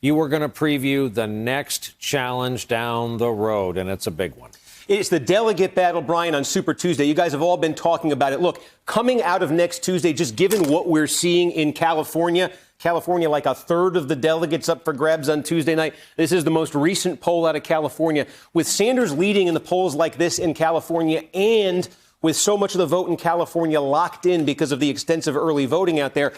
you were going to preview the next challenge down the road, and it's a big one. It's the delegate battle, Brian, on Super Tuesday. You guys have all been talking about it. Look, coming out of next Tuesday, just given what we're seeing in California, like a third of the delegates up for grabs on Tuesday night. This is the most recent poll out of California. With Sanders leading in the polls like this in California, and with so much of the vote in California locked in because of the extensive early voting out there,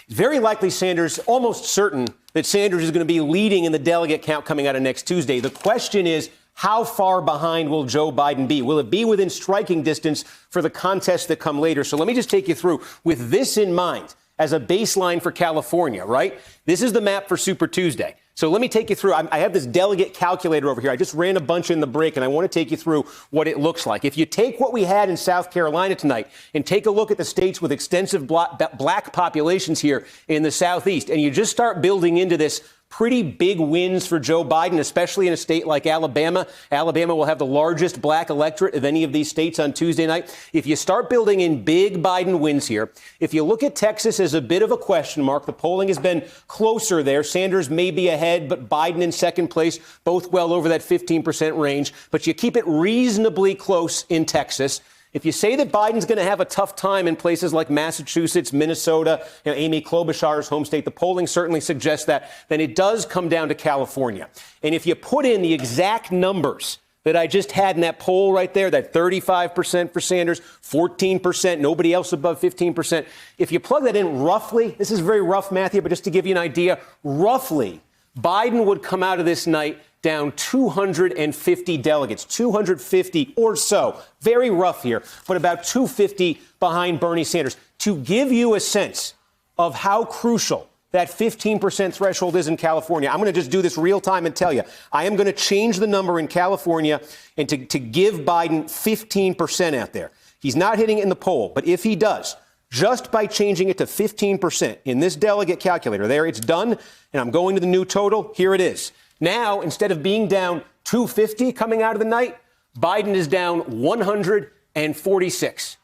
very likely Sanders, almost certain that Sanders is going to be leading in the delegate count coming out of next Tuesday. The question is, how far behind will Joe Biden be? Will it be within striking distance for the contests that come later? So let me just take you through with this in mind as a baseline for California, right? This is the map for Super Tuesday. So let me take you through. I have this delegate calculator over here. I just ran a bunch in the break, and I want to take you through what it looks like. If you take what we had in South Carolina tonight and take a look at the states with extensive black populations here in the Southeast, and you just start building into this pretty big wins for Joe Biden, especially in a state like Alabama. Alabama will have the largest black electorate of any of these states on Tuesday night. If you start building in big Biden wins here, if you look at Texas as a bit of a question mark, the polling has been closer there. Sanders may be ahead, but Biden in second place, both well over that 15% range. But you keep it reasonably close in Texas. If you say that Biden's going to have a tough time in places like Massachusetts, Minnesota, Amy Klobuchar's home state, the polling certainly suggests that, then it does come down to California. And if you put in the exact numbers that I just had in that poll right there, that 35% for Sanders, 14%, nobody else above 15%, if you plug that in roughly, this is very rough math here, but just to give you an idea, roughly, Biden would come out of this night down 250 delegates, 250 or so. Very rough here, but about 250 behind Bernie Sanders. To give you a sense of how crucial that 15% threshold is in California, I'm going to just do this real time and tell you. I am going to change the number in California and to give Biden 15% out there. He's not hitting it in the poll, but if he does, just by changing it to 15% in this delegate calculator, there it's done, and I'm going to the new total. Here it is. Now, instead of being down 250 coming out of the night, Biden is down 146.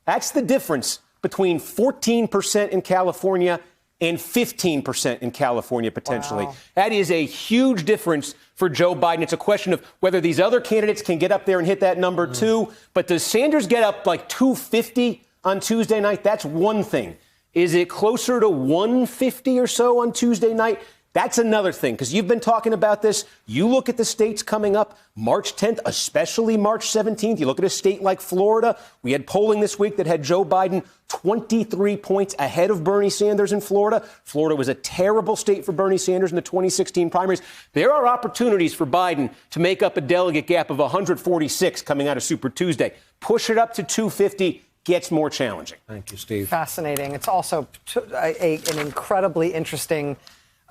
That's the difference between 14% in California and 15% in California, potentially. Wow. That is a huge difference for Joe Biden. It's a question of whether these other candidates can get up there and hit that number too. But does Sanders get up like 250 on Tuesday night? That's one thing. Is it closer to 150 or so on Tuesday night? That's another thing, because you've been talking about this. You look at the states coming up March 10th, especially March 17th. You look at a state like Florida. We had polling this week that had Joe Biden 23 points ahead of Bernie Sanders in Florida. Florida was a terrible state for Bernie Sanders in the 2016 primaries. There are opportunities for Biden to make up a delegate gap of 146 coming out of Super Tuesday. Push it up to 250. Gets more challenging. Thank you, Steve. Fascinating. It's also an incredibly interesting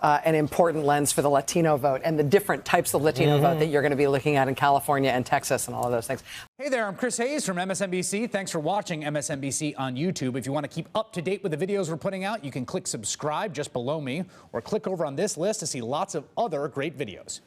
an important lens for the Latino vote and the different types of Latino vote that you're going to be looking at in California and Texas and all of those things. Hey there, I'm Chris Hayes from MSNBC. Thanks for watching MSNBC on YouTube. If you want to keep up to date with the videos we're putting out, you can click subscribe just below me or click over on this list to see lots of other great videos.